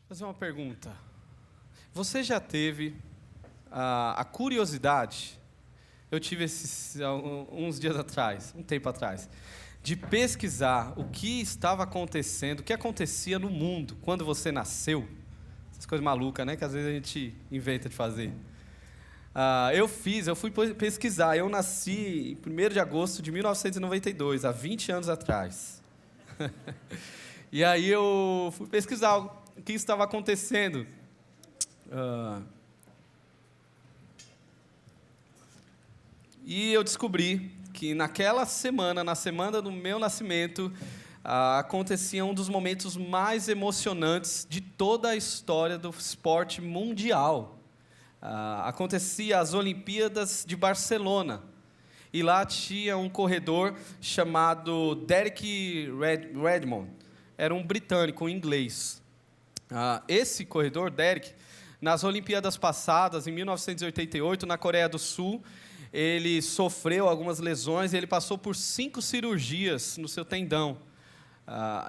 Vou fazer uma pergunta. Você já teve a curiosidade, eu tive uns dias atrás, um tempo atrás, de pesquisar o que estava acontecendo, o que acontecia no mundo quando você nasceu? Essas coisas malucas, né, que às vezes a gente inventa de fazer. Eu fui pesquisar, eu nasci em 1º de agosto de 1992, há 20 anos atrás. E aí eu fui pesquisar o que estava acontecendo. E eu descobri que naquela semana, na semana do meu nascimento, acontecia um dos momentos mais emocionantes de toda a história do esporte mundial. Acontecia as Olimpíadas de Barcelona. E lá tinha um corredor chamado Derek Redmond. Era um britânico, um inglês. Esse corredor, Derek, nas Olimpíadas passadas, em 1988, na Coreia do Sul, ele sofreu algumas lesões e ele passou por 5 cirurgias no seu tendão.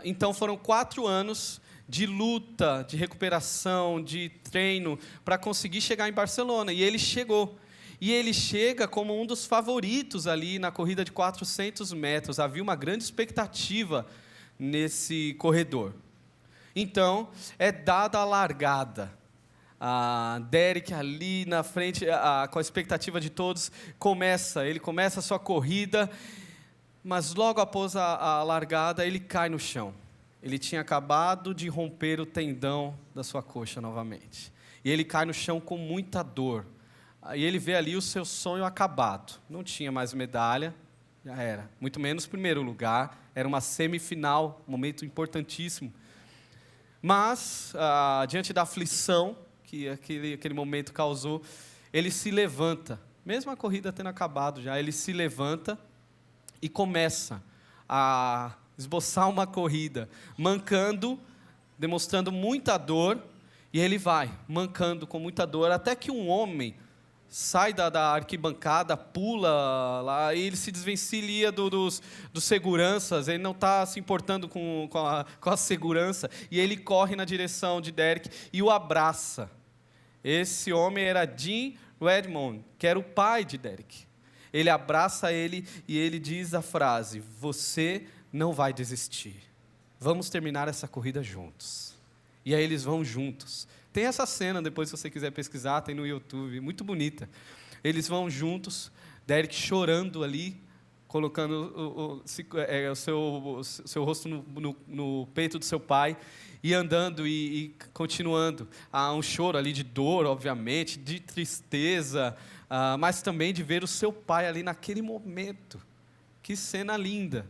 Então foram 4 anos de luta, de recuperação, de treino, para conseguir chegar em Barcelona. E ele chegou. E ele chega como um dos favoritos ali na corrida de 400 metros. Havia uma grande expectativa nesse corredor. Então, é dada a largada. Derek ali na frente, com a expectativa de todos, ele começa a sua corrida, mas logo após a largada, ele cai no chão. Ele tinha acabado de romper o tendão da sua coxa novamente. E ele cai no chão com muita dor. E ele vê ali o seu sonho acabado. Não tinha mais medalha, já era. Muito menos primeiro lugar, era uma semifinal, um momento importantíssimo. Mas, diante da aflição que aquele momento causou, ele se levanta. Mesmo a corrida tendo acabado já, ele se levanta e começa a esboçar uma corrida, mancando, demonstrando muita dor, e ele vai, mancando com muita dor, até que um homem sai da arquibancada, pula lá, e ele se desvencilha dos seguranças, ele não está se importando com a segurança, e ele corre na direção de Derek e o abraça. Esse homem era Jim Redmond, que era o pai de Derek. Ele abraça ele e ele diz a frase: "Você não vai desistir. Vamos terminar essa corrida juntos." E aí eles vão juntos. Tem essa cena, depois se você quiser pesquisar, tem no YouTube, muito bonita. Eles vão juntos, Derek chorando ali, colocando o seu rosto no peito do seu pai, e andando e continuando. Há um choro ali de dor, obviamente, de tristeza, mas também de ver o seu pai ali naquele momento. Que cena linda.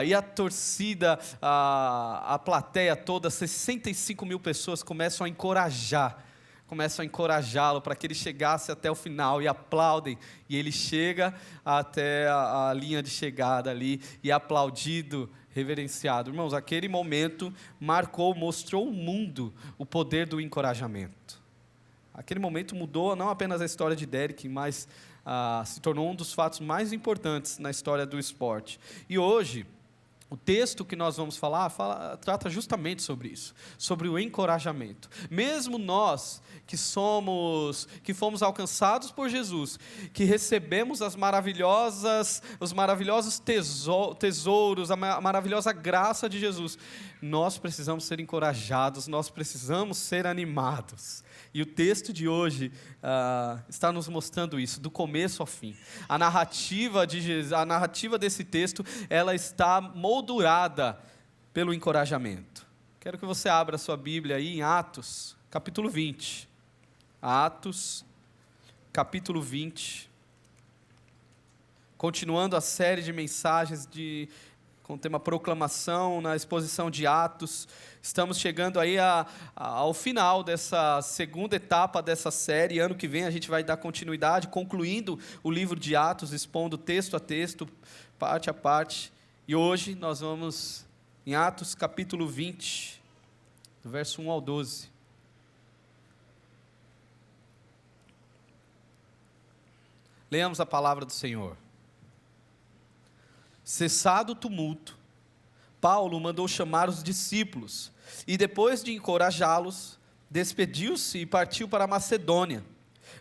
E a torcida, a plateia toda, 65 mil pessoas começam a encorajá-lo para que ele chegasse até o final, e aplaudem, e ele chega até a linha de chegada ali, e é aplaudido, reverenciado. Irmãos, aquele momento mostrou ao mundo o poder do encorajamento. Aquele momento mudou não apenas a história de Derek, mas se tornou um dos fatos mais importantes na história do esporte. E hoje, o texto que nós vamos falar trata justamente sobre isso, sobre o encorajamento. Mesmo nós que fomos alcançados por Jesus, que recebemos os maravilhosos tesouros, a maravilhosa graça de Jesus, nós precisamos ser encorajados, nós precisamos ser animados. E o texto de hoje está nos mostrando isso, do começo ao fim. A narrativa desse texto, ela está moldurada pelo encorajamento. Quero que você abra a sua Bíblia aí em Atos, capítulo 20. Atos, capítulo 20. Continuando a série de mensagens com o tema proclamação, na exposição de Atos. Estamos chegando aí ao final dessa segunda etapa dessa série. Ano que vem a gente vai dar continuidade, concluindo o livro de Atos, expondo texto a texto, parte a parte. E hoje nós vamos em Atos capítulo 20, do verso 1 ao 12. Leamos a palavra do Senhor. Cessado o tumulto, Paulo mandou chamar os discípulos e, depois de encorajá-los, despediu-se e partiu para a Macedônia.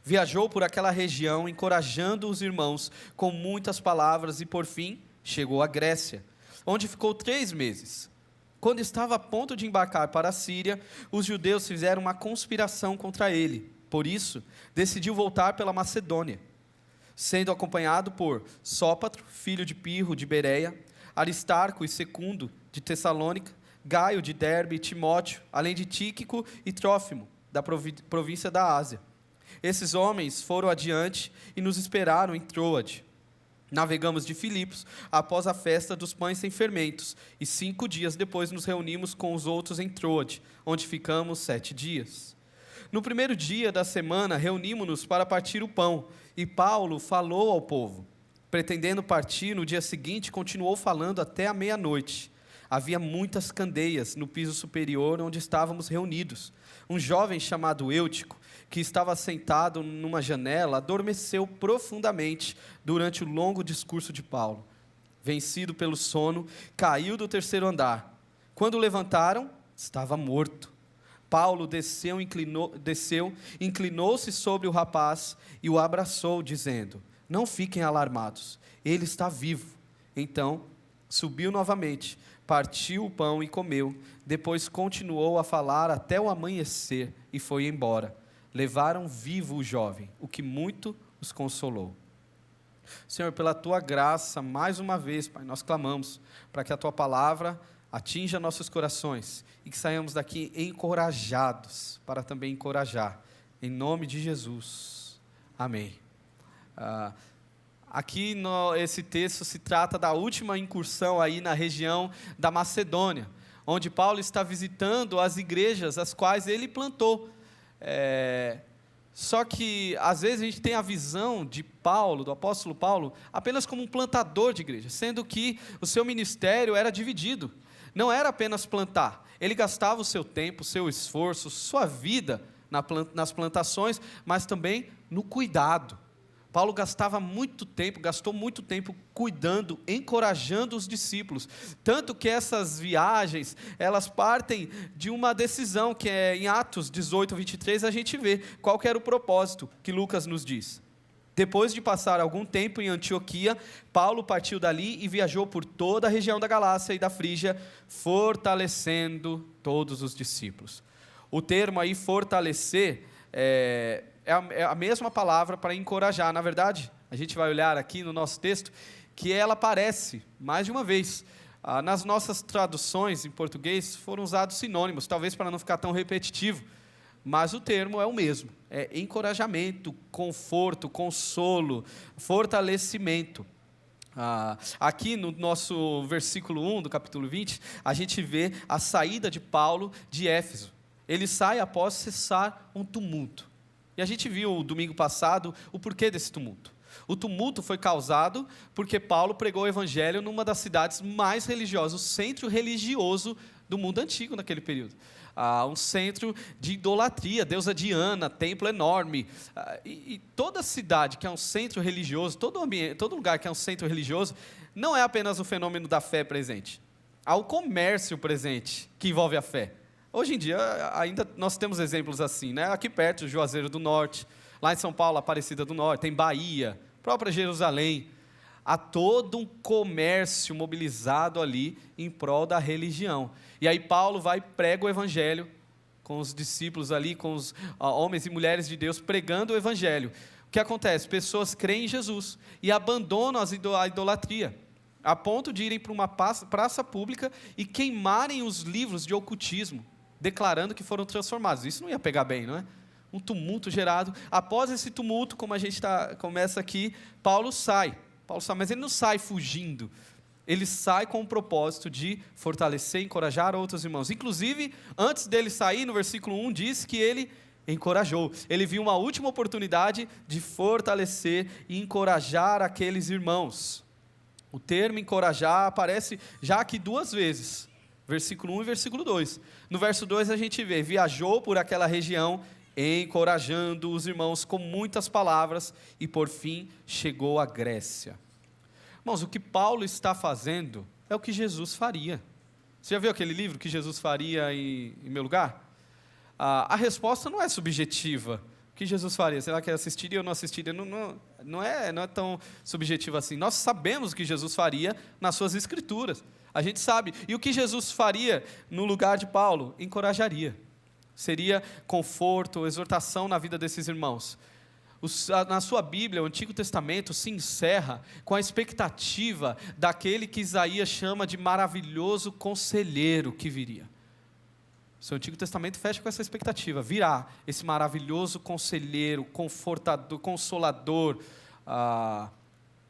Viajou por aquela região, encorajando os irmãos com muitas palavras e, por fim, chegou à Grécia, onde ficou 3 meses. Quando estava a ponto de embarcar para a Síria, os judeus fizeram uma conspiração contra ele. Por isso, decidiu voltar pela Macedônia, sendo acompanhado por Sópatro, filho de Pirro, de Bereia, Aristarco e Secundo, de Tessalônica, Gaio, de Derbe, e Timóteo, além de Tíquico e Trófimo, da província da Ásia. Esses homens foram adiante e nos esperaram em Troade. Navegamos de Filipos após a festa dos pães sem fermentos, e 5 dias depois nos reunimos com os outros em Troade, onde ficamos 7 dias. No primeiro dia da semana, reunimos-nos para partir o pão, e Paulo falou ao povo. Pretendendo partir, no dia seguinte, continuou falando até a meia-noite. Havia muitas candeias no piso superior onde estávamos reunidos. Um jovem chamado Eutico, que estava sentado numa janela, adormeceu profundamente durante o longo discurso de Paulo. Vencido pelo sono, caiu do 3º andar. Quando o levantaram, estava morto. Paulo inclinou-se sobre o rapaz e o abraçou, dizendo: não fiquem alarmados, ele está vivo. Então, subiu novamente, partiu o pão e comeu. Depois continuou a falar até o amanhecer e foi embora. Levaram vivo o jovem, o que muito os consolou. Senhor, pela Tua graça, mais uma vez, Pai, nós clamamos para que a Tua palavra atinja nossos corações e que saiamos daqui encorajados para também encorajar. Em nome de Jesus. Amém. Aqui esse texto se trata da última incursão aí na região da Macedônia, onde Paulo está visitando as igrejas as quais ele plantou. Só que às vezes a gente tem a visão de Paulo, do apóstolo Paulo, apenas como um plantador de igreja, sendo que o seu ministério era dividido. Não era apenas plantar, ele gastava o seu tempo, o seu esforço, sua vida nas plantações, mas também no cuidado. Paulo gastou muito tempo cuidando, encorajando os discípulos, tanto que essas viagens, elas partem de uma decisão, que é em Atos 18, 23, a gente vê qual que era o propósito que Lucas nos diz. Depois de passar algum tempo em Antioquia, Paulo partiu dali e viajou por toda a região da Galácia e da Frígia, fortalecendo todos os discípulos. O termo aí, fortalecer, é a mesma palavra para encorajar. Na verdade, a gente vai olhar aqui no nosso texto, que ela aparece mais de uma vez. Nas nossas traduções em português foram usados sinônimos, talvez para não ficar tão repetitivo, mas o termo é o mesmo, é encorajamento, conforto, consolo, fortalecimento. Aqui no nosso versículo 1 do capítulo 20, a gente vê a saída de Paulo de Éfeso. Ele sai após cessar um tumulto. E a gente viu domingo passado o porquê desse tumulto. O tumulto foi causado porque Paulo pregou o evangelho numa das cidades mais religiosas, o centro religioso do mundo antigo naquele período. Um centro de idolatria, deusa Diana, templo enorme. E toda cidade que é um centro religioso, todo lugar que é um centro religioso, não é apenas o fenômeno da fé presente. Há o comércio presente que envolve a fé. Hoje em dia, ainda nós temos exemplos assim, né? Aqui perto, Juazeiro do Norte, lá em São Paulo, Aparecida do Norte, tem Bahia, própria Jerusalém. Há todo um comércio mobilizado ali em prol da religião. E aí Paulo vai e prega o evangelho com os discípulos ali, com os homens e mulheres de Deus, pregando o evangelho. O que acontece? Pessoas creem em Jesus e abandonam a idolatria, a ponto de irem para uma praça pública e queimarem os livros de ocultismo, declarando que foram transformados. Isso não ia pegar bem, não é? Um tumulto gerado. Após esse tumulto, como a gente começa aqui, Paulo sai, mas ele não sai fugindo. Ele sai com o propósito de fortalecer e encorajar outros irmãos. Inclusive, antes dele sair, no versículo 1, diz que ele encorajou. Ele viu uma última oportunidade de fortalecer e encorajar aqueles irmãos. O termo encorajar aparece já aqui 2 vezes. Versículo 1 e versículo 2. No verso 2 a gente vê: viajou por aquela região, encorajando os irmãos com muitas palavras, e por fim chegou à Grécia. Irmãos, o que Paulo está fazendo é o que Jesus faria. Você já viu aquele livro, que Jesus faria em meu lugar? A resposta não é subjetiva. O que Jesus faria? Será que assistiria ou não assistiria? Não é tão subjetivo assim. Nós sabemos o que Jesus faria nas suas escrituras. A gente sabe. E o que Jesus faria no lugar de Paulo? Encorajaria. Seria conforto, exortação na vida desses irmãos. Na sua Bíblia, o Antigo Testamento se encerra com a expectativa daquele que Isaías chama de maravilhoso conselheiro que viria. O seu Antigo Testamento fecha com essa expectativa. Virá esse maravilhoso conselheiro, confortador, consolador.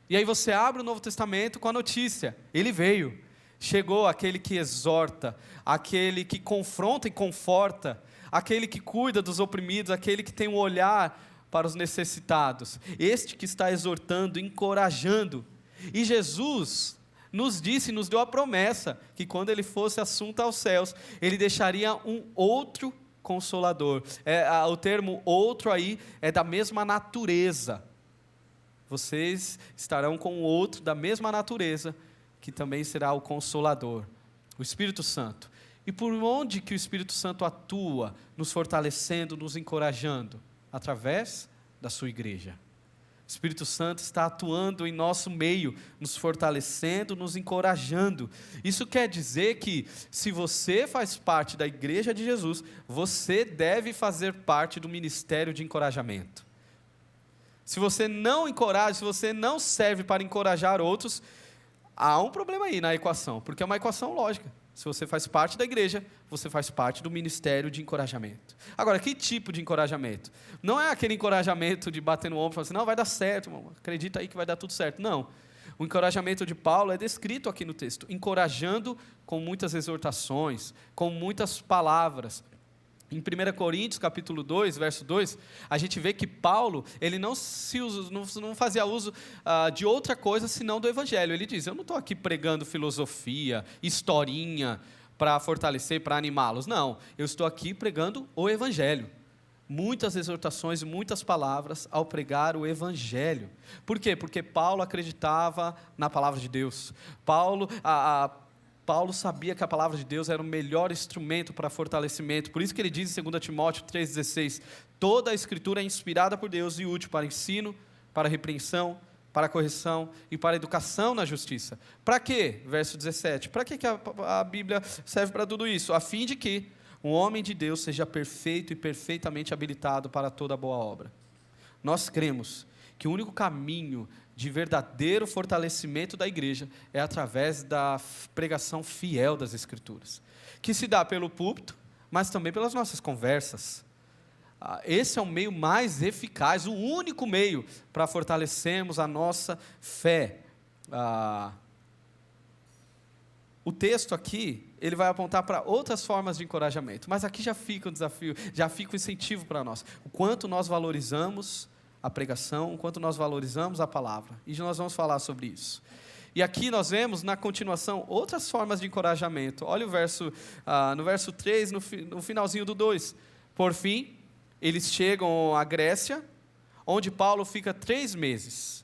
E aí você abre o Novo Testamento com a notícia. Ele veio. Chegou aquele que exorta, aquele que confronta e conforta, aquele que cuida dos oprimidos, aquele que tem um olhar para os necessitados. Este que está exortando, encorajando. E Jesus nos disse, nos deu a promessa, que quando ele fosse assunto aos céus, ele deixaria um outro consolador. O termo outro aí é da mesma natureza. Vocês estarão com outro da mesma natureza, que também será o Consolador, o Espírito Santo. E por onde que o Espírito Santo atua, nos fortalecendo, nos encorajando? Através da sua igreja. O Espírito Santo está atuando em nosso meio, nos fortalecendo, nos encorajando. Isso quer dizer que, se você faz parte da igreja de Jesus, você deve fazer parte do ministério de encorajamento. Se você não encoraja, se você não serve para encorajar outros, há um problema aí na equação, porque é uma equação lógica. Se você faz parte da igreja, você faz parte do ministério de encorajamento. Agora, que tipo de encorajamento? Não é aquele encorajamento de bater no ombro e falar assim, não, vai dar certo, irmão, acredita aí que vai dar tudo certo. Não. O encorajamento de Paulo é descrito aqui no texto, encorajando com muitas exortações, com muitas palavras. Em 1 Coríntios, capítulo 2, verso 2, a gente vê que Paulo, ele não fazia uso de outra coisa senão do Evangelho. Ele diz, eu não estou aqui pregando filosofia, historinha, para fortalecer, para animá-los. Não, eu estou aqui pregando o Evangelho. Muitas exortações, muitas palavras ao pregar o Evangelho. Por quê? Porque Paulo acreditava na palavra de Deus. Paulo sabia que a palavra de Deus era o melhor instrumento para fortalecimento. Por isso que ele diz em 2 Timóteo 3,16, toda a Escritura é inspirada por Deus e útil para ensino, para repreensão, para correção e para educação na justiça. Para quê? Verso 17. Para que a Bíblia serve para tudo isso? A fim de que um homem de Deus seja perfeito e perfeitamente habilitado para toda boa obra. Nós cremos que o único caminho de verdadeiro fortalecimento da igreja é através da pregação fiel das Escrituras, que se dá pelo púlpito, mas também pelas nossas conversas. Esse é o meio mais eficaz, o único meio para fortalecermos a nossa fé. O texto aqui, ele vai apontar para outras formas de encorajamento, mas aqui já fica o desafio, já fica o incentivo para nós, o quanto nós valorizamos a pregação, o quanto nós valorizamos a palavra, e nós vamos falar sobre isso. E aqui nós vemos, na continuação, outras formas de encorajamento. Olha o verso, no verso 3, no finalzinho do 2. Por fim, eles chegam à Grécia, onde Paulo fica 3 meses.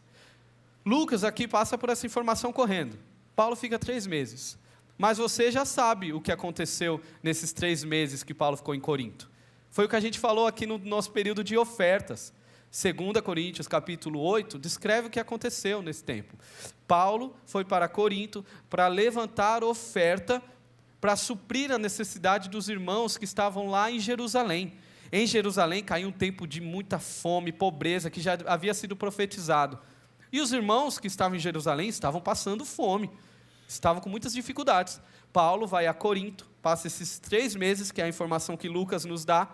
Lucas aqui passa por essa informação correndo. Paulo fica 3 meses. Mas você já sabe o que aconteceu nesses 3 meses que Paulo ficou em Corinto. Foi o que a gente falou aqui no nosso período de ofertas. 2 Coríntios, capítulo 8, descreve o que aconteceu nesse tempo. Paulo foi para Corinto para levantar oferta para suprir a necessidade dos irmãos que estavam lá em Jerusalém. Em Jerusalém caiu um tempo de muita fome, pobreza, que já havia sido profetizado. E os irmãos que estavam em Jerusalém estavam passando fome, estavam com muitas dificuldades. Paulo vai a Corinto, passa esses 3 meses, que é a informação que Lucas nos dá,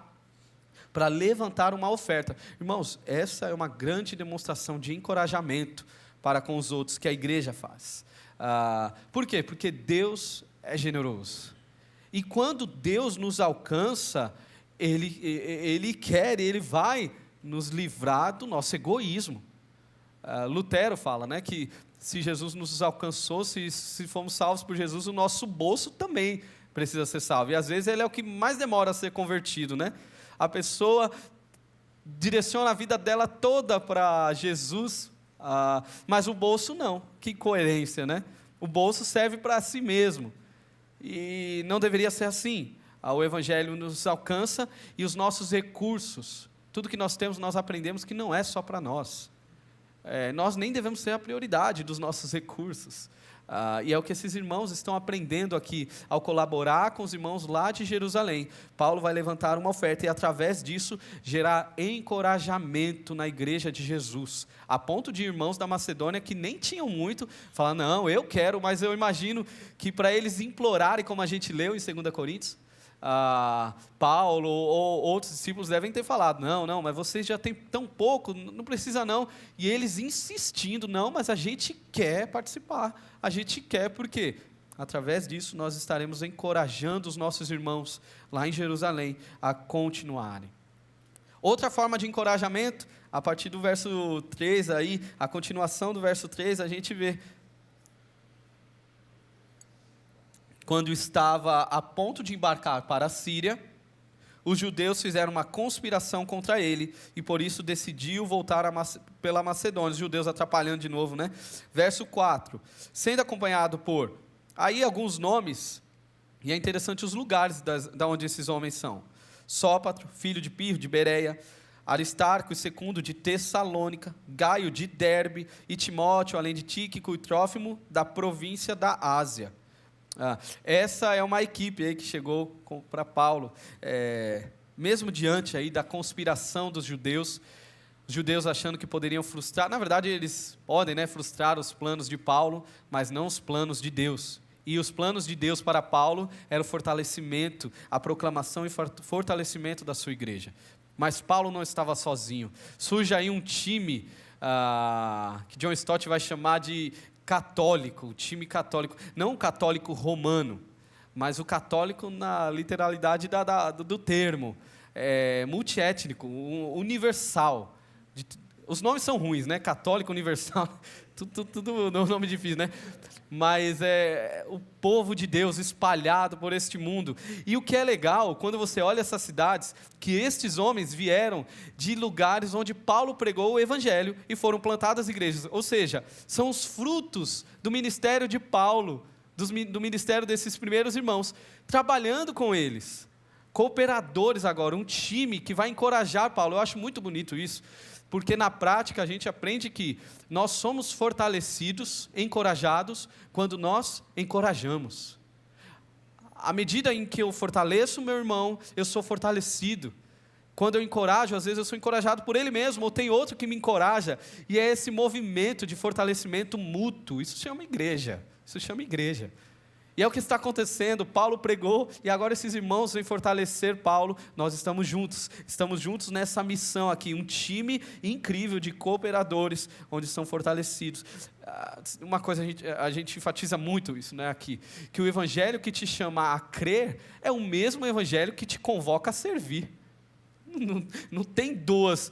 para levantar uma oferta. Irmãos, essa é uma grande demonstração de encorajamento para com os outros que a igreja faz. Por quê? Porque Deus é generoso. E quando Deus nos alcança, Ele vai nos livrar do nosso egoísmo. Lutero fala, né, que se Jesus nos alcançou, se fomos salvos por Jesus, o nosso bolso também precisa ser salvo. E às vezes ele é o que mais demora a ser convertido, né? A pessoa direciona a vida dela toda para Jesus, mas o bolso não. Que incoerência, né? O bolso serve para si mesmo. E não deveria ser assim. O Evangelho nos alcança e os nossos recursos, tudo que nós temos, nós aprendemos que não é só para nós. Nós nem devemos ser a prioridade dos nossos recursos. E é o que esses irmãos estão aprendendo aqui, ao colaborar com os irmãos lá de Jerusalém. Paulo vai levantar uma oferta e, através disso, gerar encorajamento na igreja de Jesus, a ponto de irmãos da Macedônia que nem tinham muito, falar, não, eu quero, mas eu imagino que para eles implorarem, como a gente leu em 2 Coríntios, Paulo ou outros discípulos devem ter falado, não, mas vocês já têm tão pouco, não precisa não, e eles insistindo, não, mas a gente quer participar, a gente quer, porque através disso nós estaremos encorajando os nossos irmãos lá em Jerusalém a continuarem. Outra forma de encorajamento, a partir do verso 3 aí, a continuação do verso 3, a gente vê, quando estava a ponto de embarcar para a Síria, os judeus fizeram uma conspiração contra ele, e por isso decidiu voltar pela Macedônia, os judeus atrapalhando de novo, né? Verso 4, sendo acompanhado por, aí alguns nomes, e é interessante os lugares da onde esses homens são, Sópatro, filho de Pirro, de Bereia, Aristarco e Secundo de Tessalônica, Gaio de Derbe, e Timóteo, além de Tíquico e Trófimo, da província da Ásia. Essa é uma equipe aí que chegou para Paulo, mesmo diante aí da conspiração dos judeus, os judeus achando que poderiam frustrar, na verdade eles podem, né, frustrar os planos de Paulo, mas não os planos de Deus. E os planos de Deus para Paulo era o fortalecimento, a proclamação e fortalecimento da sua igreja. Mas Paulo não estava sozinho. Surge aí um time que John Stott vai chamar de católico, o time católico, não o católico romano, mas o católico na literalidade do termo, multiétnico, universal. Os nomes são ruins, né? Católico, universal, tudo nome difícil, né? Mas é o povo de Deus espalhado por este mundo. E o que é legal, quando você olha essas cidades, que estes homens vieram de lugares onde Paulo pregou o evangelho e foram plantadas igrejas. Ou seja, são os frutos do ministério de Paulo, do ministério desses primeiros irmãos, trabalhando com eles. Cooperadores agora, um time que vai encorajar Paulo. Eu acho muito bonito isso, porque na prática a gente aprende que nós somos fortalecidos, encorajados, quando nós encorajamos. À medida em que eu fortaleço o meu irmão, eu sou fortalecido. Quando eu encorajo, às vezes eu sou encorajado por ele mesmo, ou tem outro que me encoraja, e é esse movimento de fortalecimento mútuo. Isso chama igreja, E é o que está acontecendo, Paulo pregou, e agora esses irmãos vêm fortalecer Paulo, nós estamos juntos nessa missão aqui, um time incrível de cooperadores, onde são fortalecidos. Uma coisa, a gente enfatiza muito isso, né, aqui, que o evangelho que te chama a crer, é o mesmo evangelho que te convoca a servir. Não tem duas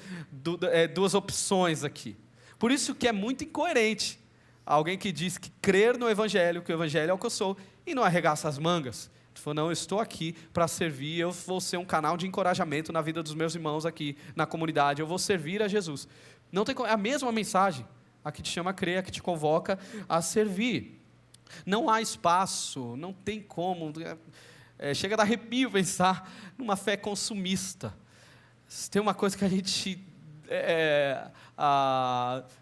opções aqui. Por isso que é muito incoerente alguém que diz que crer no evangelho, que o evangelho é o que eu sou, e não arregaça as mangas. Ele falou, não, eu estou aqui para servir, eu vou ser um canal de encorajamento na vida dos meus irmãos aqui na comunidade, eu vou servir a Jesus. Não tem, é a mesma mensagem, a que te chama a crer, a que te convoca a servir. Não há espaço, não tem como, chega a dar arrepio pensar numa fé consumista. Tem uma coisa que a gente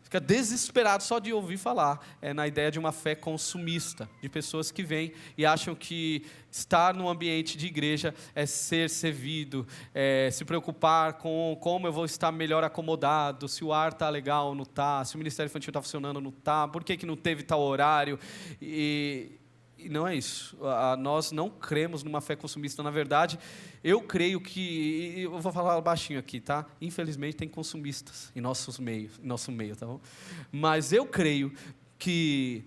fica desesperado só de ouvir falar, na ideia de uma fé consumista, de pessoas que vêm e acham que estar num ambiente de igreja é ser servido, se preocupar com como eu vou estar melhor acomodado, se o ar está legal ou não está, se o ministério infantil está funcionando ou não está, por que não teve tal horário, e não é isso. Nós não cremos numa fé consumista. Na verdade, eu creio que, eu vou falar baixinho aqui, tá? Infelizmente tem consumistas em nosso meio, tá bom? Mas eu creio que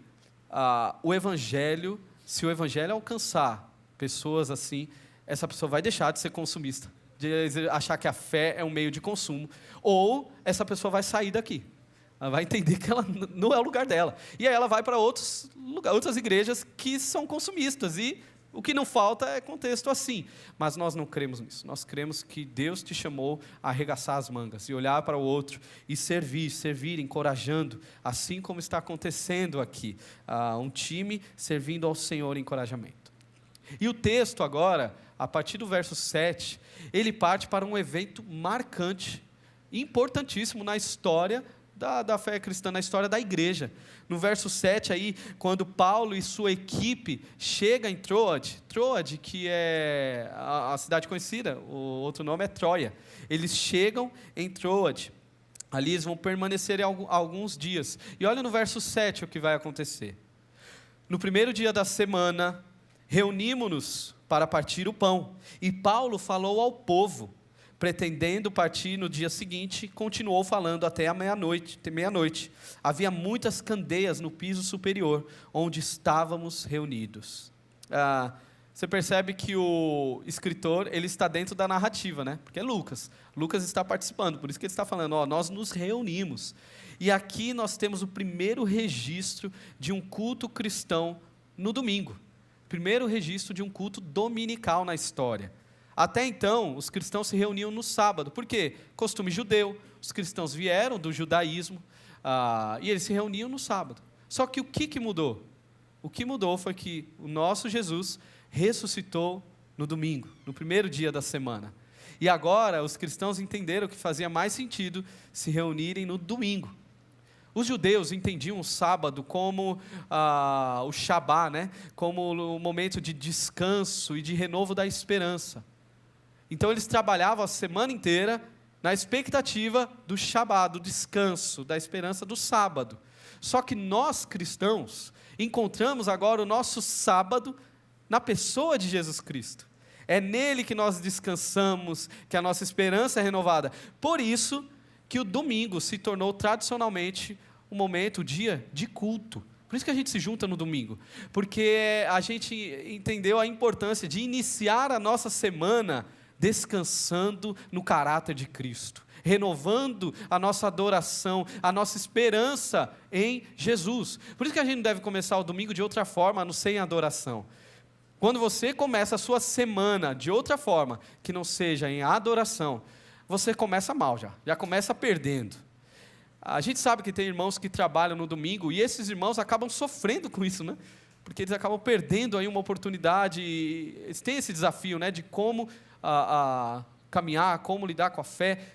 o evangelho, se o evangelho alcançar pessoas assim, essa pessoa vai deixar de ser consumista, de achar que a fé é um meio de consumo, ou essa pessoa vai sair daqui. Ela vai entender que ela não é o lugar dela. E aí ela vai para outras igrejas que são consumistas. E o que não falta é contexto assim. Mas nós não cremos nisso. Nós cremos que Deus te chamou a arregaçar as mangas e olhar para o outro e servir, encorajando, assim como está acontecendo aqui. Um time servindo ao Senhor em encorajamento. E o texto agora, a partir do verso 7, ele parte para um evento marcante, importantíssimo na história da fé cristã, na história da igreja. No verso 7 aí, quando Paulo e sua equipe chegam em Troade, que é a cidade conhecida, o outro nome é Troia. Eles chegam em Troade, ali eles vão permanecer alguns dias. E olha no verso 7 o que vai acontecer. No primeiro dia da semana, reunimos-nos para partir o pão, e Paulo falou ao povo, pretendendo partir no dia seguinte, continuou falando até a meia-noite. Havia muitas candeias no piso superior, onde estávamos reunidos. Você percebe que o escritor, ele está dentro da narrativa, né? Porque é Lucas. Lucas está participando, por isso que ele está falando, nós nos reunimos. E aqui nós temos o primeiro registro de um culto cristão no domingo. Primeiro registro de um culto dominical na história. Até então, os cristãos se reuniam no sábado. Por quê? Costume judeu. Os cristãos vieram do judaísmo e eles se reuniam no sábado. Só que o que mudou? O que mudou foi que o nosso Jesus ressuscitou no domingo, no primeiro dia da semana. E agora os cristãos entenderam que fazia mais sentido se reunirem no domingo. Os judeus entendiam o sábado como o Shabá, né? Como o momento de descanso e de renovo da esperança. Então eles trabalhavam a semana inteira na expectativa do Shabá, do descanso, da esperança do sábado. Só que nós cristãos encontramos agora o nosso sábado na pessoa de Jesus Cristo. É nele que nós descansamos, que a nossa esperança é renovada. Por isso que o domingo se tornou tradicionalmente o momento, o dia de culto. Por isso que a gente se junta no domingo, porque a gente entendeu a importância de iniciar a nossa semana descansando no caráter de Cristo, renovando a nossa adoração, a nossa esperança em Jesus. Por isso que a gente não deve começar o domingo de outra forma, a não ser em adoração. Quando você começa a sua semana de outra forma, que não seja em adoração, você começa mal já começa perdendo. A gente sabe que tem irmãos que trabalham no domingo, e esses irmãos acabam sofrendo com isso, né? Porque eles acabam perdendo aí uma oportunidade, eles têm esse desafio, né, de como caminhar, como lidar com a fé,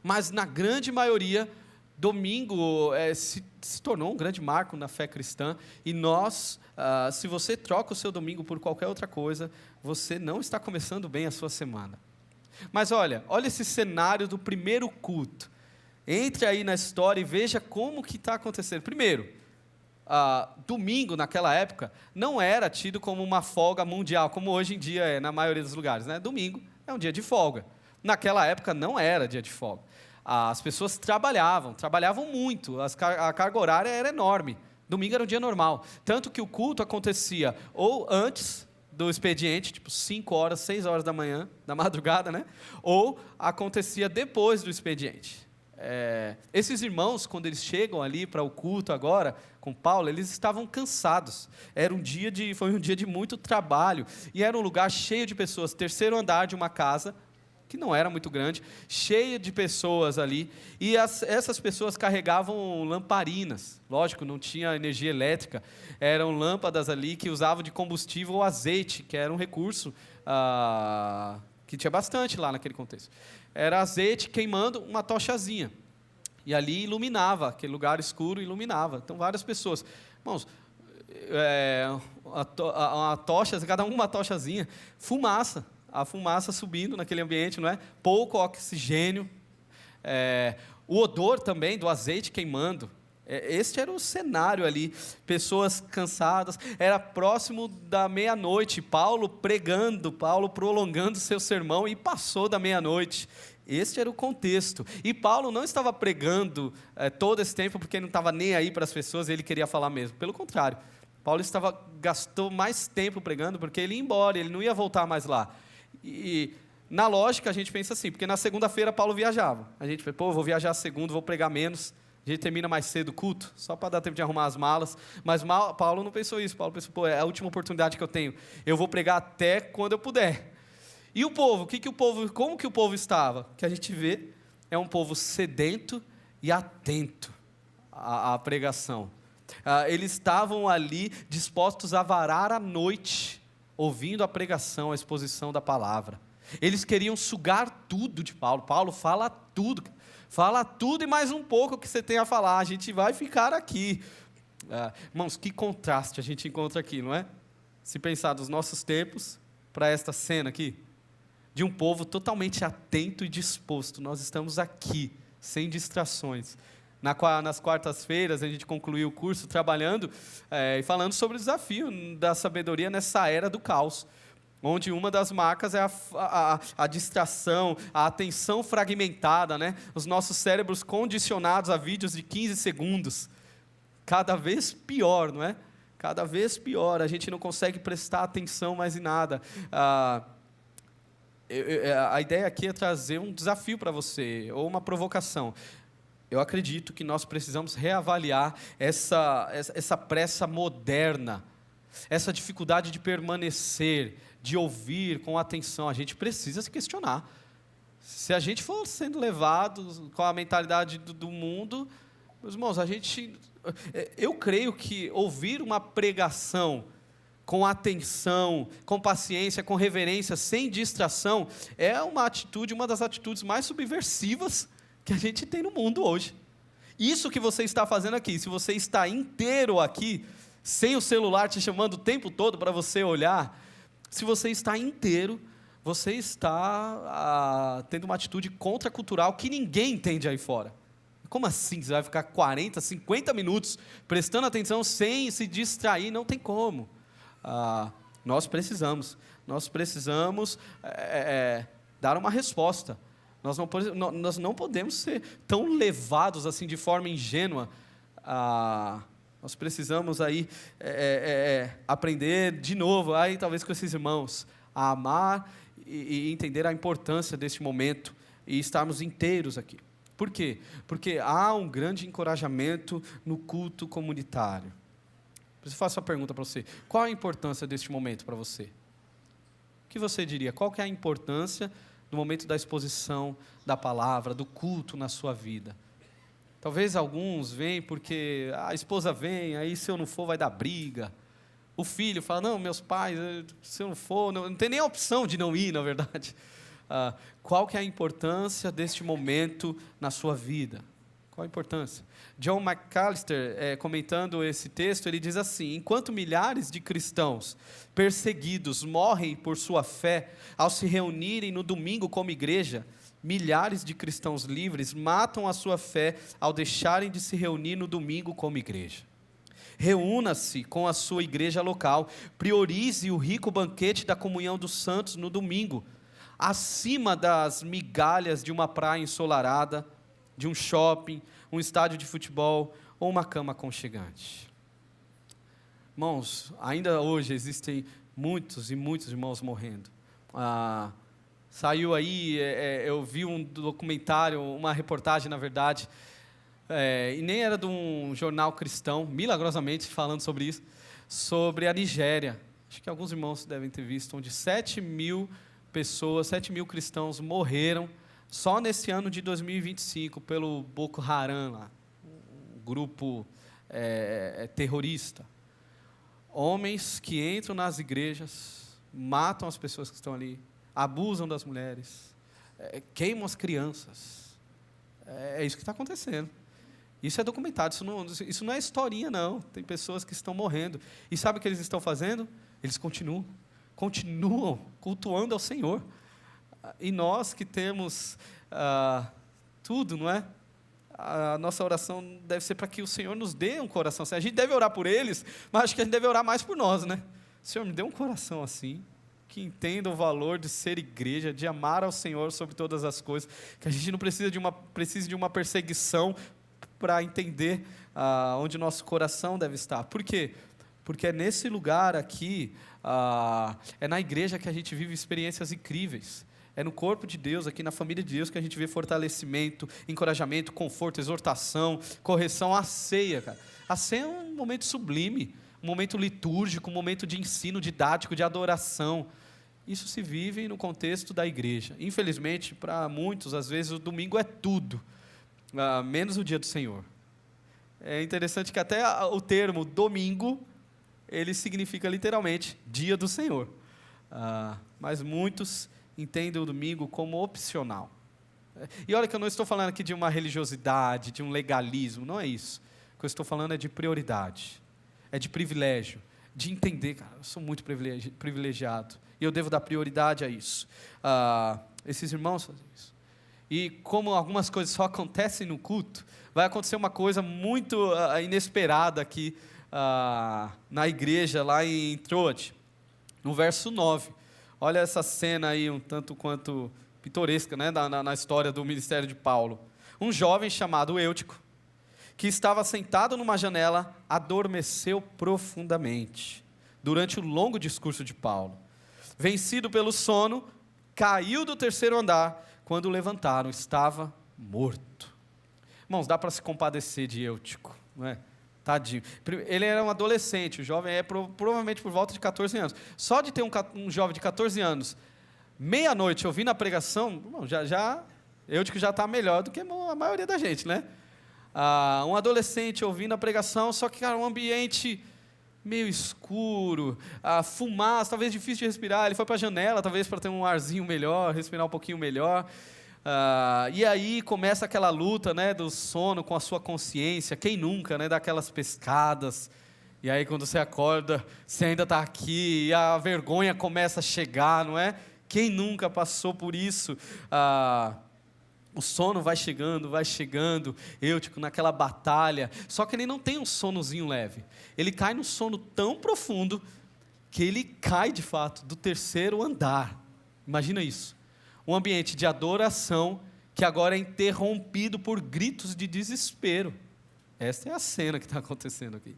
mas na grande maioria, domingo se tornou um grande marco na fé cristã, e nós, se você troca o seu domingo por qualquer outra coisa, você não está começando bem a sua semana. Mas olha esse cenário do primeiro culto, entre aí na história e veja como que está acontecendo. Primeiro, domingo naquela época não era tido como uma folga mundial, como hoje em dia é na maioria dos lugares, né? Domingo é um dia de folga. Naquela época não era dia de folga. As pessoas trabalhavam muito, a carga horária era enorme. Domingo era um dia normal, tanto que o culto acontecia ou antes do expediente, tipo 5 horas, 6 horas da manhã, da madrugada, né? Ou acontecia depois do expediente. Esses irmãos, quando eles chegam ali para o culto agora, com Paulo, eles estavam cansados. Foi um dia de muito trabalho, e era um lugar cheio de pessoas, terceiro andar de uma casa, que não era muito grande, cheia de pessoas ali, e essas pessoas carregavam lamparinas, lógico, não tinha energia elétrica, eram lâmpadas ali que usavam de combustível ou azeite, que era um recurso que tinha bastante lá naquele contexto. Era azeite queimando uma tochazinha, e ali iluminava, aquele lugar escuro iluminava, então várias pessoas. Irmãos, a tocha, cada uma tochazinha, fumaça, a fumaça subindo naquele ambiente, não é? Pouco oxigênio, o odor também do azeite queimando. Este era o cenário ali, pessoas cansadas, era próximo da meia-noite, Paulo pregando, Paulo prolongando seu sermão, e passou da meia-noite. Este era o contexto, e Paulo não estava pregando todo esse tempo, porque ele não estava nem aí para as pessoas, ele queria falar mesmo, pelo contrário, Paulo gastou mais tempo pregando, porque ele ia embora, ele não ia voltar mais lá. E na lógica a gente pensa assim, porque na segunda-feira Paulo viajava, a gente pensa, vou viajar segunda, vou pregar menos, a gente termina mais cedo o culto, só para dar tempo de arrumar as malas, mas Paulo não pensou isso, Paulo pensou, é a última oportunidade que eu tenho, eu vou pregar até quando eu puder. E o povo, como que o povo estava? O que a gente vê é um povo sedento e atento à pregação. Eles estavam ali dispostos a varar a noite, ouvindo a pregação, a exposição da palavra. Eles queriam sugar tudo de Paulo. Paulo, fala tudo e mais um pouco que você tem a falar, a gente vai ficar aqui. Irmãos, que contraste a gente encontra aqui, não é? Se pensar dos nossos tempos para esta cena aqui, de um povo totalmente atento e disposto. Nós estamos aqui, sem distrações. Nas quartas-feiras, a gente concluiu o curso trabalhando e falando sobre o desafio da sabedoria nessa era do caos, onde uma das marcas é a distração, a atenção fragmentada, né? Os nossos cérebros condicionados a vídeos de 15 segundos. Cada vez pior, não é? Cada vez pior, a gente não consegue prestar atenção mais em nada. A ideia aqui é trazer um desafio para você, ou uma provocação. Eu acredito que nós precisamos reavaliar essa pressa moderna, essa dificuldade de permanecer, de ouvir com atenção. A gente precisa se questionar. Se a gente for sendo levado com a mentalidade do mundo, meus irmãos, eu creio que ouvir uma pregação com atenção, com paciência, com reverência, sem distração, é uma das atitudes mais subversivas que a gente tem no mundo hoje. Isso que você está fazendo aqui, se você está inteiro aqui, sem o celular te chamando o tempo todo para você olhar, se você está inteiro, você está tendo uma atitude contracultural que ninguém entende aí fora. Como assim? Você vai ficar 40, 50 minutos prestando atenção sem se distrair? Não tem como. Nós precisamos dar uma resposta. Nós não podemos ser tão levados assim de forma ingênua. Nós precisamos aí aprender de novo, aí talvez com esses irmãos, a amar e entender a importância deste momento e estarmos inteiros aqui. Por quê? Porque há um grande encorajamento no culto comunitário. Eu faço uma pergunta para você. Qual a importância deste momento para você? O que você diria? Qual que é a importância do momento da exposição da palavra, do culto na sua vida? Talvez alguns vêm porque a esposa vem, aí se eu não for vai dar briga. O filho fala, não, meus pais, se eu não for, não tem nem a opção de não ir, na verdade. Qual que é a importância deste momento na sua vida? Qual a importância? John MacAllister, comentando esse texto, ele diz assim: enquanto milhares de cristãos perseguidos morrem por sua fé ao se reunirem no domingo como igreja, milhares de cristãos livres matam a sua fé ao deixarem de se reunir no domingo como igreja. Reúna-se com a sua igreja local, priorize o rico banquete da comunhão dos santos no domingo, acima das migalhas de uma praia ensolarada, de um shopping, um estádio de futebol ou uma cama aconchegante. Irmãos, ainda hoje existem muitos e muitos irmãos morrendo. Saiu aí, eu vi um documentário, uma reportagem, na verdade, e nem era de um jornal cristão, milagrosamente falando sobre isso, sobre a Nigéria. Acho que alguns irmãos devem ter visto, onde 7.000 pessoas, 7.000 cristãos morreram só nesse ano de 2025 pelo Boko Haram, lá, um grupo terrorista. Homens que entram nas igrejas, matam as pessoas que estão ali, abusam das mulheres, queimam as crianças. É isso que está acontecendo. Isso é documentado, isso não é historinha, não. Tem pessoas que estão morrendo. E sabe o que eles estão fazendo? Eles continuam cultuando ao Senhor. E nós que temos tudo, não é? A nossa oração deve ser para que o Senhor nos dê um coração assim. A gente deve orar por eles, mas acho que a gente deve orar mais por nós, né? Senhor, me dê um coração assim, que entenda o valor de ser igreja, de amar ao Senhor sobre todas as coisas, que a gente não precise de uma perseguição para entender onde o nosso coração deve estar. Por quê? Porque é nesse lugar aqui, é na igreja que a gente vive experiências incríveis. É no corpo de Deus, aqui na família de Deus, que a gente vê fortalecimento, encorajamento, conforto, exortação, correção. A ceia, cara. A ceia é um momento sublime, um momento litúrgico, um momento de ensino didático, de adoração. Isso se vive no contexto da igreja. Infelizmente, para muitos, às vezes, o domingo é tudo, menos o dia do Senhor. É interessante que até o termo domingo, ele significa literalmente dia do Senhor. Mas muitos entendem o domingo como opcional. E olha que eu não estou falando aqui de uma religiosidade, de um legalismo, não é isso. O que eu estou falando é de prioridade, é de privilégio, de entender, cara, eu sou muito privilegiado, e eu devo dar prioridade a isso. Esses irmãos fazem isso. E como algumas coisas só acontecem no culto, vai acontecer uma coisa muito inesperada aqui na igreja, lá em Troade, no verso 9. Olha essa cena aí, um tanto quanto pitoresca, né, na história do ministério de Paulo. Um jovem chamado Eutico, que estava sentado numa janela, adormeceu profundamente durante o longo discurso de Paulo. Vencido pelo sono, caiu do terceiro andar. Quando o levantaram, estava morto. Irmãos, dá para se compadecer de Eutico, não é? Tadinho. Ele era um adolescente, o jovem é provavelmente por volta de 14 anos. Só de ter um jovem de 14 anos, meia-noite ouvindo a pregação, Eutico já está melhor do que a maioria da gente, né? Um adolescente ouvindo a pregação, só que, cara, um ambiente meio escuro, fumaça, talvez difícil de respirar. Ele foi para a janela, talvez para ter um arzinho melhor, respirar um pouquinho melhor. E aí começa aquela luta, né, do sono com a sua consciência. Quem nunca, né, dá aquelas pescadas. E aí quando você acorda, você ainda está aqui, e a vergonha começa a chegar, não é? Quem nunca passou por isso? O sono vai chegando, Eutico naquela batalha, só que ele não tem um sonozinho leve, ele cai num sono tão profundo, que ele cai de fato do terceiro andar. Imagina isso, um ambiente de adoração, que agora é interrompido por gritos de desespero. Essa é a cena que está acontecendo aqui.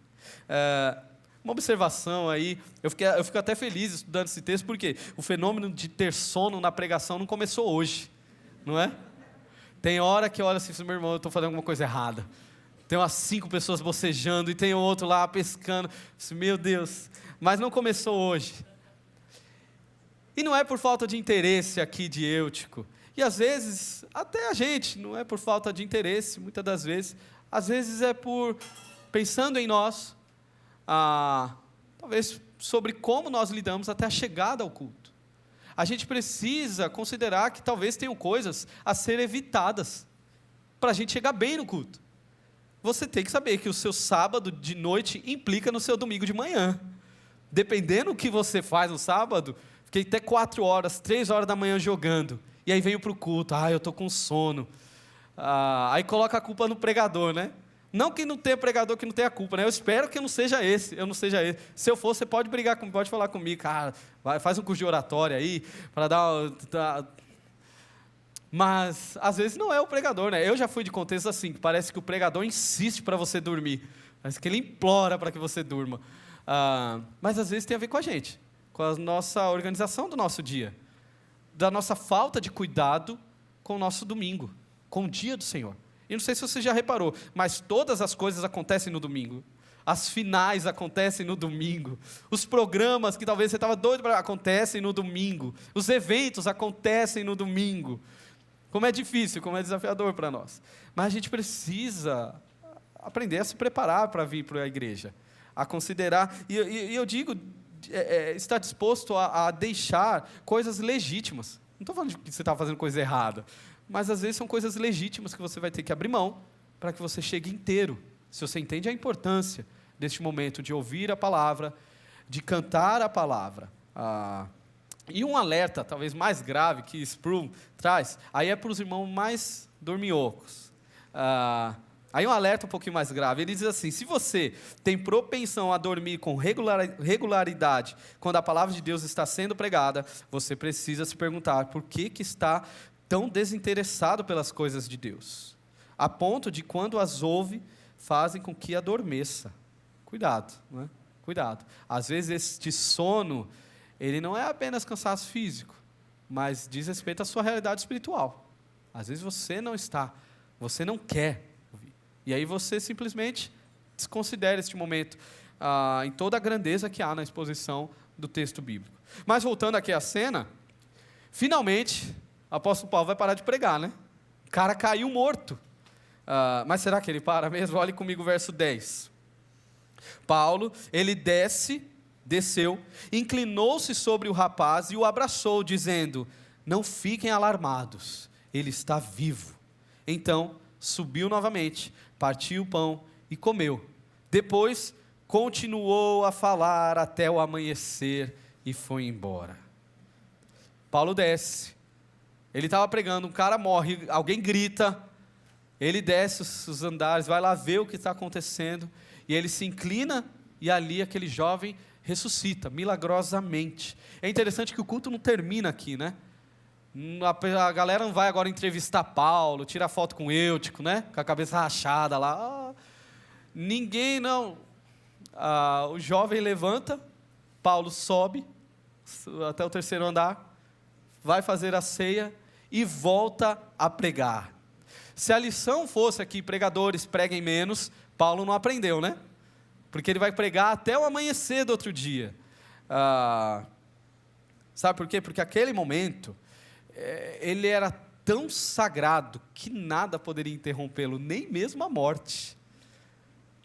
Uma observação aí, eu fico até feliz estudando esse texto, porque o fenômeno de ter sono na pregação não começou hoje, não é? Tem hora que eu olho assim, meu irmão, eu estou fazendo alguma coisa errada. Tem umas 5 pessoas bocejando, e tem outro lá pescando. Meu Deus, mas não começou hoje. E não é por falta de interesse aqui de Eutico. E às vezes, até a gente, não é por falta de interesse, muitas das vezes. Às vezes é por, pensando em nós, talvez sobre como nós lidamos até a chegada ao culto. A gente precisa considerar que talvez tenham coisas a ser evitadas para a gente chegar bem no culto. Você tem que saber que o seu sábado de noite implica no seu domingo de manhã. Dependendo do que você faz no sábado, fiquei até 4 horas, 3 horas da manhã jogando, e aí venho para o culto, eu estou com sono. Aí coloca a culpa no pregador, né? Não que não tenha pregador que não tenha culpa, né? Eu espero que eu não seja esse. Se eu for, você pode brigar comigo, pode falar comigo, cara, faz um curso de oratória aí, para Mas, às vezes, não é o pregador, né? Eu já fui de contexto assim, que parece que o pregador insiste para você dormir. Parece que ele implora para que você durma. Mas, às vezes, tem a ver com a gente, com a nossa organização do nosso dia, da nossa falta de cuidado com o nosso domingo, com o dia do Senhor. E não sei se você já reparou, mas todas as coisas acontecem no domingo. As finais acontecem no domingo. Os programas que talvez você estava doido para acontecem no domingo. Os eventos acontecem no domingo. Como é difícil, como é desafiador para nós. Mas a gente precisa aprender a se preparar para vir para a igreja. A considerar, e eu digo, estar disposto a deixar coisas legítimas. Não estou falando de que você está fazendo coisa errada. Mas às vezes são coisas legítimas que você vai ter que abrir mão para que você chegue inteiro. Se você entende a importância deste momento de ouvir a palavra, de cantar a palavra. E um alerta, talvez mais grave, que Sproul traz, aí é para os irmãos mais dorminhocos. Aí um alerta um pouquinho mais grave, ele diz assim: se você tem propensão a dormir com regularidade quando a palavra de Deus está sendo pregada, você precisa se perguntar por que está tão desinteressado pelas coisas de Deus, a ponto de quando as ouve, fazem com que adormeça. Cuidado, não é? Cuidado. Às vezes este sono, ele não é apenas cansaço físico, mas diz respeito à sua realidade espiritual. Às vezes você não quer ouvir. E aí você simplesmente desconsidera este momento, em toda a grandeza que há na exposição do texto bíblico. Mas voltando aqui à cena, finalmente o apóstolo Paulo vai parar de pregar, né? O cara caiu morto. Mas será que ele para mesmo? Olhe comigo o verso 10. Paulo, ele desce desceu, inclinou-se sobre o rapaz e o abraçou, dizendo: não fiquem alarmados, ele está vivo. Então subiu novamente, partiu o pão e comeu. Depois continuou a falar até o amanhecer e foi embora. Paulo desce, ele estava pregando, um cara morre, alguém grita, ele desce os andares, vai lá ver o que está acontecendo, e ele se inclina, e ali aquele jovem ressuscita, milagrosamente. É interessante que o culto não termina aqui, né? A galera não vai agora entrevistar Paulo, tirar foto com Eutico, né? Com a cabeça rachada lá. Ninguém, não. O jovem levanta, Paulo sobe até o terceiro andar, vai fazer a ceia e volta a pregar. Se a lição fosse aqui, pregadores preguem menos, Paulo não aprendeu, né? Porque ele vai pregar até o amanhecer do outro dia. Sabe por quê? Porque aquele momento, ele era tão sagrado que nada poderia interrompê-lo, nem mesmo a morte.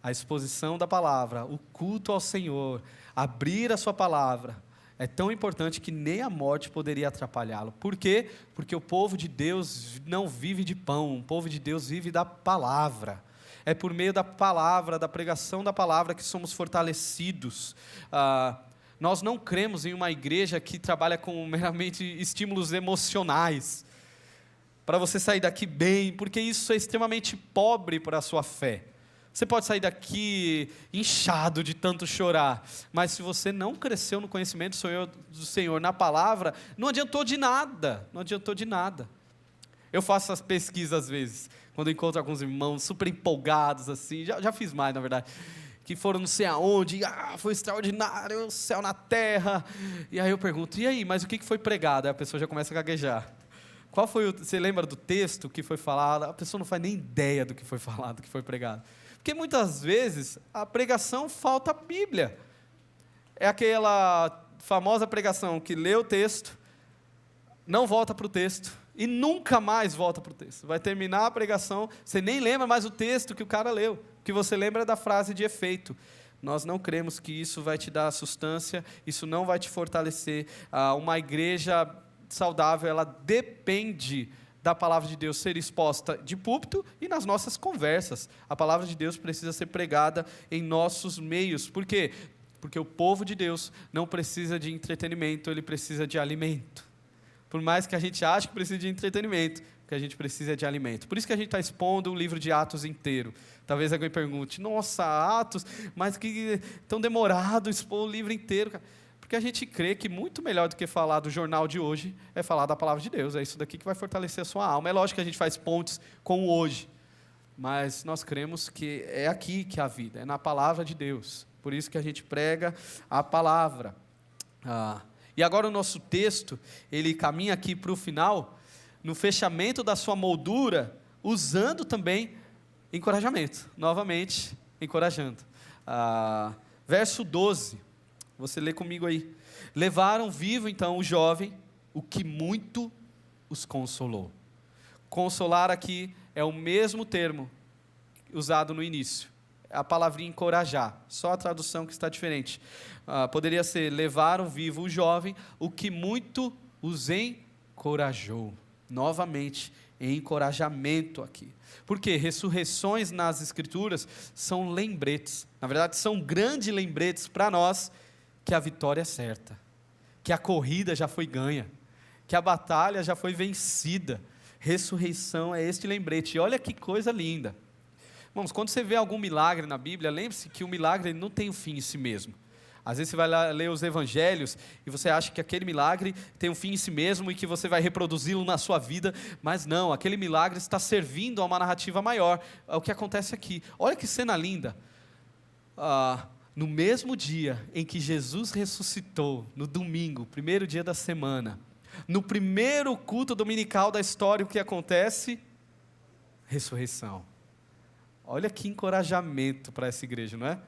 A exposição da palavra, o culto ao Senhor, abrir a sua palavra, é tão importante que nem a morte poderia atrapalhá-lo. Por quê? Porque o povo de Deus não vive de pão, o povo de Deus vive da palavra. É por meio da palavra, da pregação da palavra que somos fortalecidos. Nós não cremos em uma igreja que trabalha com meramente estímulos emocionais, para você sair daqui bem, porque isso é extremamente pobre para a sua fé. Você pode sair daqui inchado de tanto chorar, mas se você não cresceu no conhecimento do Senhor, na palavra, não adiantou de nada, não adiantou de nada. Eu faço essas pesquisas às vezes, quando eu encontro alguns irmãos super empolgados assim, já fiz mais na verdade, que foram não sei aonde, foi extraordinário, o céu na terra, e aí eu pergunto, e aí, mas o que foi pregado? Aí a pessoa já começa a gaguejar. Você lembra do texto que foi falado? A pessoa não faz nem ideia do que foi falado, do que foi pregado. Porque muitas vezes a pregação falta a Bíblia. É aquela famosa pregação que lê o texto, não volta para o texto e nunca mais volta para o texto. Vai terminar a pregação, você nem lembra mais o texto que o cara leu. O que você lembra é da frase de efeito. Nós não cremos que isso vai te dar sustância, isso não vai te fortalecer. Uma igreja saudável, ela depende da palavra de Deus ser exposta de púlpito e nas nossas conversas. A palavra de Deus precisa ser pregada em nossos meios. Por quê? Porque o povo de Deus não precisa de entretenimento, ele precisa de alimento. Por mais que a gente ache que precisa de entretenimento, o que a gente precisa é de alimento. Por isso que a gente está expondo o livro de Atos inteiro. Talvez alguém pergunte, nossa, Atos, mas que tão demorado expor o livro inteiro, cara. Porque a gente crê que muito melhor do que falar do jornal de hoje é falar da palavra de Deus. É isso daqui que vai fortalecer a sua alma. É lógico que a gente faz pontes com o hoje, mas nós cremos que é aqui que há vida, é na palavra de Deus. Por isso que a gente prega a palavra. E agora o nosso texto, ele caminha aqui para o final, no fechamento da sua moldura, usando também encorajamento. Novamente, encorajando. Verso 12. Você lê comigo aí. Levaram vivo então o jovem, o que muito os consolou. Consolar aqui é o mesmo termo usado no início. É a palavrinha encorajar, só a tradução que está diferente. Poderia ser levaram vivo o jovem, o que muito os encorajou. Novamente, encorajamento aqui. Porque ressurreições nas Escrituras são lembretes. Na verdade, são grandes lembretes para nós que a vitória é certa, que a corrida já foi ganha, que a batalha já foi vencida. Ressurreição é este lembrete. E olha que coisa linda. Irmãos, quando você vê algum milagre na Bíblia, lembre-se que o milagre não tem um fim em si mesmo. Às vezes você vai lá ler os evangelhos e você acha que aquele milagre tem um fim em si mesmo e que você vai reproduzi-lo na sua vida, mas não, aquele milagre está servindo a uma narrativa maior. É o que acontece aqui. Olha que cena linda. No mesmo dia em que Jesus ressuscitou, no domingo, primeiro dia da semana, no primeiro culto dominical da história, o que acontece? Ressurreição. Olha que encorajamento para essa igreja, não é?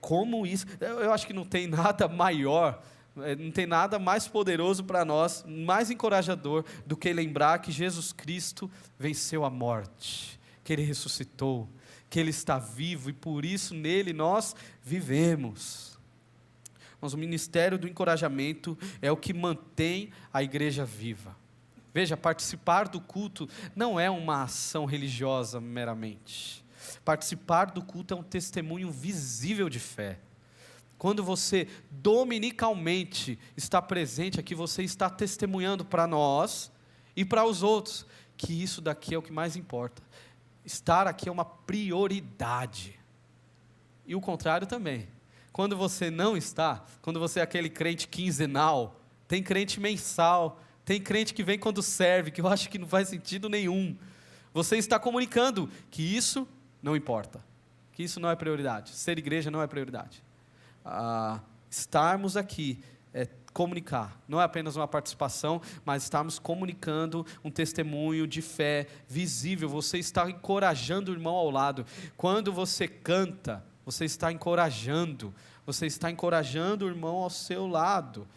Como isso, eu acho que não tem nada maior, não tem nada mais poderoso para nós, mais encorajador do que lembrar que Jesus Cristo venceu a morte, que Ele ressuscitou, que Ele está vivo e por isso nele nós vivemos. Mas o ministério do encorajamento é o que mantém a igreja viva. Veja, participar do culto não é uma ação religiosa meramente. Participar do culto é um testemunho visível de fé. Quando você dominicalmente está presente aqui, você está testemunhando para nós e para os outros que isso daqui é o que mais importa. Estar aqui é uma prioridade. E o contrário também. Quando você não está, quando você é aquele crente quinzenal, tem crente mensal, tem crente que vem quando serve, que eu acho que não faz sentido nenhum. Você está comunicando que isso não importa, que isso não é prioridade. Ser igreja não é prioridade. Estarmos aqui é comunicar, não é apenas uma participação, mas estarmos comunicando um testemunho de fé visível. Você está encorajando o irmão ao lado. Quando você canta, você está encorajando o irmão ao seu lado.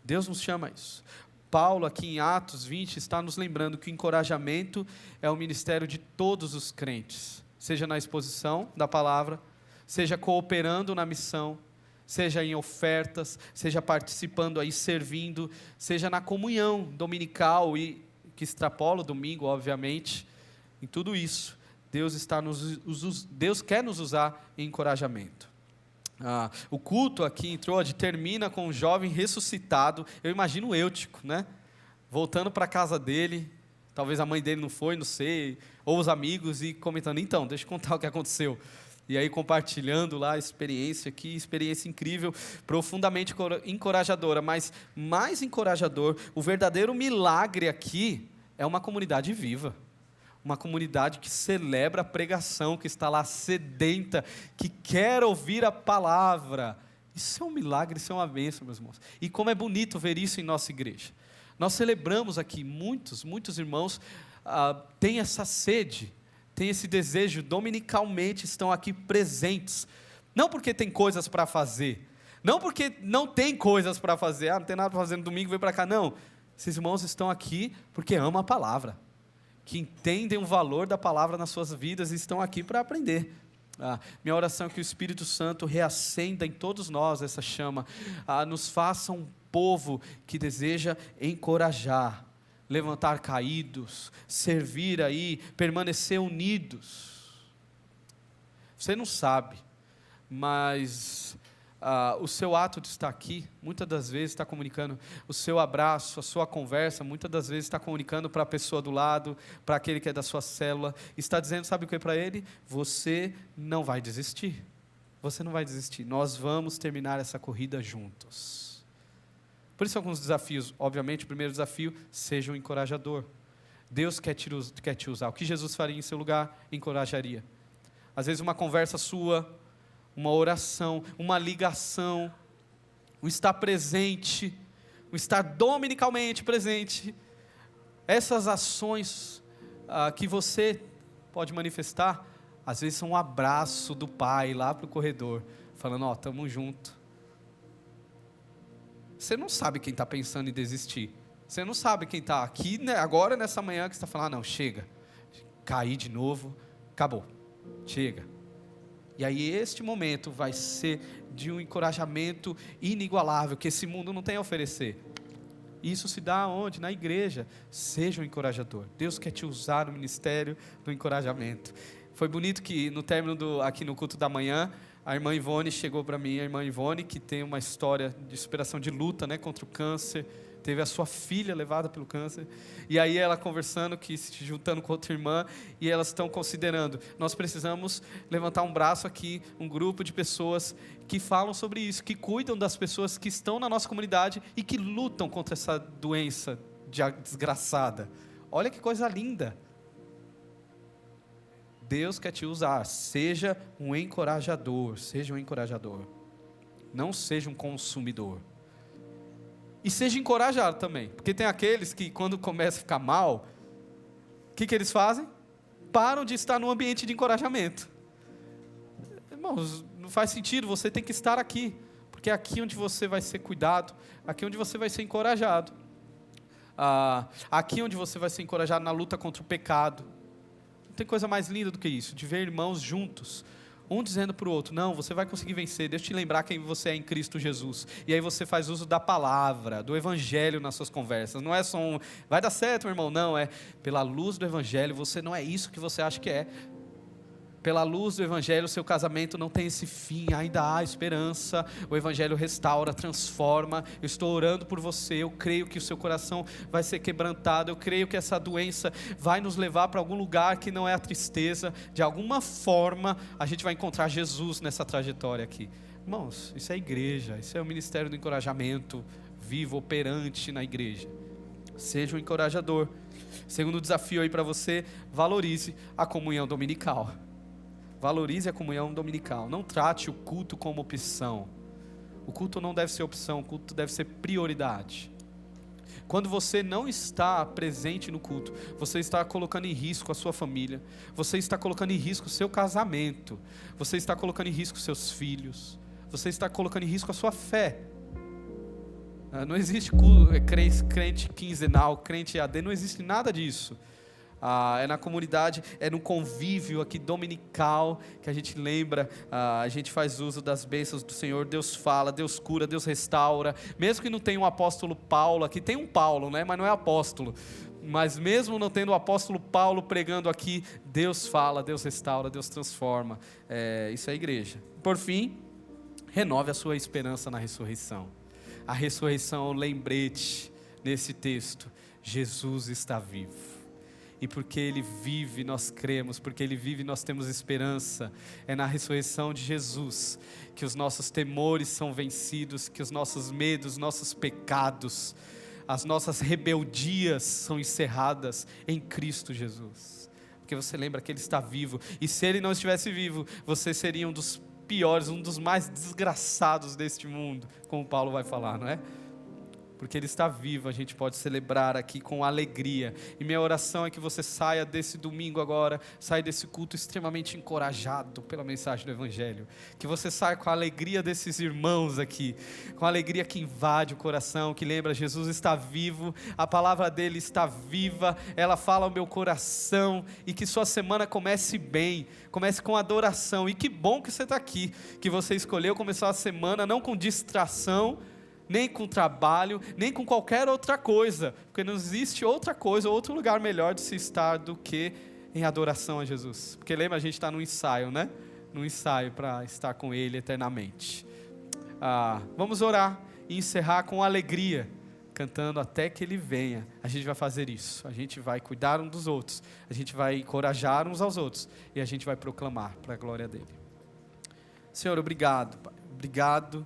Deus nos chama a isso. Paulo aqui em Atos 20 está nos lembrando que o encorajamento é o ministério de todos os crentes, seja na exposição da palavra, seja cooperando na missão, seja em ofertas, seja participando aí, servindo, seja na comunhão dominical e que extrapola o domingo, obviamente. Em tudo isso, Deus quer nos usar em encorajamento. O culto aqui em Troade termina com um jovem ressuscitado. Eu imagino o Eutico, né? Voltando para a casa dele, talvez a mãe dele não foi, não sei, ou os amigos, e comentando, então, deixa eu contar o que aconteceu. E aí compartilhando lá a experiência, que experiência incrível, profundamente encorajadora, mas mais encorajador, o verdadeiro milagre aqui é uma comunidade viva. Uma comunidade que celebra a pregação, que está lá sedenta, que quer ouvir a palavra. Isso é um milagre, isso é uma bênção, meus irmãos. E como é bonito ver isso em nossa igreja. Nós celebramos aqui, muitos irmãos têm essa sede, têm esse desejo, dominicalmente estão aqui presentes. Não porque tem coisas para fazer, não porque não tem coisas para fazer, não tem nada para fazer no domingo, vem para cá, não. Esses irmãos estão aqui porque amam a palavra, que entendem o valor da palavra nas suas vidas e estão aqui para aprender. Minha oração é que o Espírito Santo reacenda em todos nós essa chama, nos faça um povo que deseja encorajar, levantar caídos, servir aí, permanecer unidos. Você não sabe, mas o seu ato de estar aqui, muitas das vezes está comunicando, o seu abraço, a sua conversa, muitas das vezes está comunicando para a pessoa do lado, para aquele que é da sua célula, está dizendo, sabe o que para ele? Você não vai desistir, nós vamos terminar essa corrida juntos. Por isso alguns desafios, obviamente o primeiro desafio, seja um encorajador. Deus quer te usar, o que Jesus faria em seu lugar? Encorajaria. Às vezes uma conversa sua, uma oração, uma ligação, o estar presente, o estar dominicalmente presente, essas ações que você pode manifestar, às vezes são um abraço do pai lá para o corredor, falando, estamos juntos. Você não sabe quem está pensando em desistir, você não sabe quem está aqui, né, agora nessa manhã que está falando, não, chega, caí de novo, acabou, chega. E aí este momento vai ser de um encorajamento inigualável, que esse mundo não tem a oferecer. Isso se dá onde? Na igreja. Seja um encorajador. Deus quer te usar no ministério do encorajamento. Foi bonito que no término aqui no culto da manhã, a irmã Ivone chegou para mim, a irmã Ivone, que tem uma história de superação de luta, né, contra o câncer, teve a sua filha levada pelo câncer, e aí ela conversando, se juntando com outra irmã, e elas estão considerando, nós precisamos levantar um braço aqui, um grupo de pessoas que falam sobre isso, que cuidam das pessoas que estão na nossa comunidade e que lutam contra essa doença desgraçada. Olha que coisa linda. Deus quer te usar, seja um encorajador, não seja um consumidor. E seja encorajado também, porque tem aqueles que quando começa a ficar mal, o que eles fazem? Param de estar no ambiente de encorajamento. Irmãos, não faz sentido, você tem que estar aqui, porque é aqui onde você vai ser cuidado, aqui onde você vai ser encorajado, aqui onde você vai ser encorajado na luta contra o pecado. tem coisa mais linda do que isso, de ver irmãos juntos, um dizendo para o outro, não, você vai conseguir vencer, deixa eu te lembrar quem você é em Cristo Jesus. E aí você faz uso da palavra, do evangelho nas suas conversas. Não é só vai dar certo, meu irmão, não, é pela luz do evangelho, você não é isso que você acha que é. Pela luz do evangelho, o seu casamento não tem esse fim, ainda há esperança, o evangelho restaura, transforma. Eu estou orando por você, eu creio que o seu coração vai ser quebrantado, eu creio que essa doença vai nos levar para algum lugar que não é a tristeza. De alguma forma, a gente vai encontrar Jesus nessa trajetória aqui. Irmãos, isso é igreja, isso é o ministério do encorajamento, vivo, operante na igreja. Seja um encorajador. Segundo desafio aí para você, valorize a comunhão dominical. Valorize a comunhão dominical. Não trate o culto como opção. O culto não deve ser opção, o culto deve ser prioridade. Quando você não está presente no culto, você está colocando em risco a sua família, você está colocando em risco o seu casamento, você está colocando em risco seus filhos, você está colocando em risco a sua fé. Não existe crente quinzenal, crente AD, não existe nada disso. É na comunidade, é no convívio aqui dominical que a gente lembra, a gente faz uso das bênçãos do Senhor. Deus fala, Deus cura, Deus restaura. Mesmo que não tenha um apóstolo Paulo aqui, tem um Paulo, né? Mas não é apóstolo. Mas mesmo não tendo o apóstolo Paulo pregando aqui, Deus fala, Deus restaura, Deus transforma. Isso é a igreja. Por fim, renove a sua esperança na ressurreição. A ressurreição é um lembrete nesse texto. Jesus está vivo. E porque Ele vive, nós cremos, porque Ele vive, nós temos esperança. É na ressurreição de Jesus que os nossos temores são vencidos, que os nossos medos, nossos pecados, as nossas rebeldias são encerradas em Cristo Jesus. Porque você lembra que Ele está vivo, e se Ele não estivesse vivo, você seria um dos piores, um dos mais desgraçados deste mundo, como Paulo vai falar, não é? Porque Ele está vivo, a gente pode celebrar aqui com alegria. E minha oração é que você saia desse domingo agora, saia desse culto extremamente encorajado pela mensagem do Evangelho. Que você saia com a alegria desses irmãos aqui, com a alegria que invade o coração, que lembra, Jesus está vivo, a palavra dEle está viva, ela fala ao meu coração, e que sua semana comece bem, comece com adoração. E que bom que você está aqui, que você escolheu começar a semana não com distração, nem com trabalho, nem com qualquer outra coisa, porque não existe outra coisa, outro lugar melhor de se estar do que em adoração a Jesus. Porque lembra, a gente está no ensaio, né? No ensaio para estar com Ele eternamente. Vamos orar e encerrar com alegria, cantando até que Ele venha. A gente vai fazer isso, a gente vai cuidar um dos outros, a gente vai encorajar uns aos outros, e a gente vai proclamar para a glória dEle. Senhor, obrigado, Pai, obrigado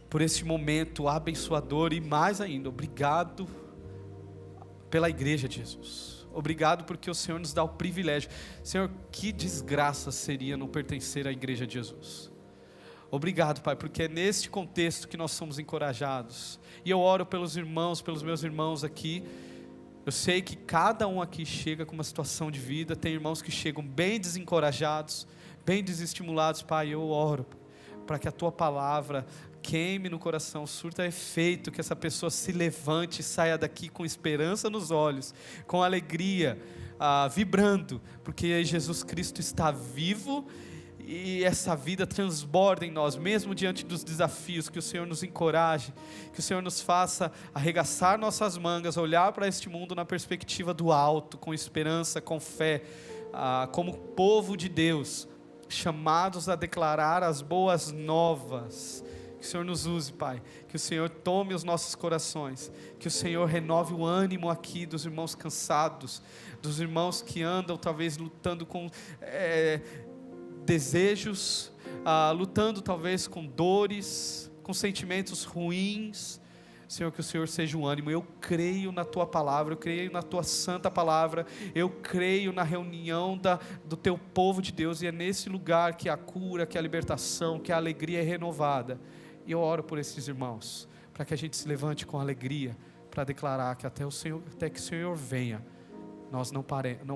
por esse momento abençoador, e mais ainda, obrigado pela igreja de Jesus. Obrigado porque o Senhor nos dá o privilégio. Senhor, que desgraça seria não pertencer à igreja de Jesus. Obrigado, Pai, porque é neste contexto que nós somos encorajados. E eu oro pelos irmãos, pelos meus irmãos aqui. Eu sei que cada um aqui chega com uma situação de vida. Tem irmãos que chegam bem desencorajados, bem desestimulados. Pai, eu oro para que a Tua palavra queime no coração, surta efeito, que essa pessoa se levante e saia daqui com esperança nos olhos, com alegria, vibrando, porque Jesus Cristo está vivo, e essa vida transborda em nós, mesmo diante dos desafios. Que o Senhor nos encoraje, que o Senhor nos faça arregaçar nossas mangas, olhar para este mundo na perspectiva do alto, com esperança, com fé, como povo de Deus, chamados a declarar as boas novas. Que o Senhor nos use, Pai, que o Senhor tome os nossos corações, que o Senhor renove o ânimo aqui dos irmãos cansados, dos irmãos que andam talvez lutando com desejos, lutando talvez com dores, com sentimentos ruins. Senhor, que o Senhor seja um ânimo. Eu creio na Tua palavra, eu creio na Tua santa palavra, eu creio na reunião do Teu povo de Deus, e é nesse lugar que a cura, que a libertação, que a alegria é renovada. E eu oro por esses irmãos, para que a gente se levante com alegria, para declarar que até que o Senhor venha, nós não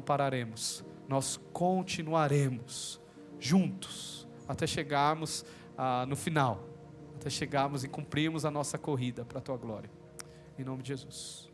pararemos, nós continuaremos juntos, até chegarmos no final, até chegarmos e cumprirmos a nossa corrida para a Tua glória. Em nome de Jesus.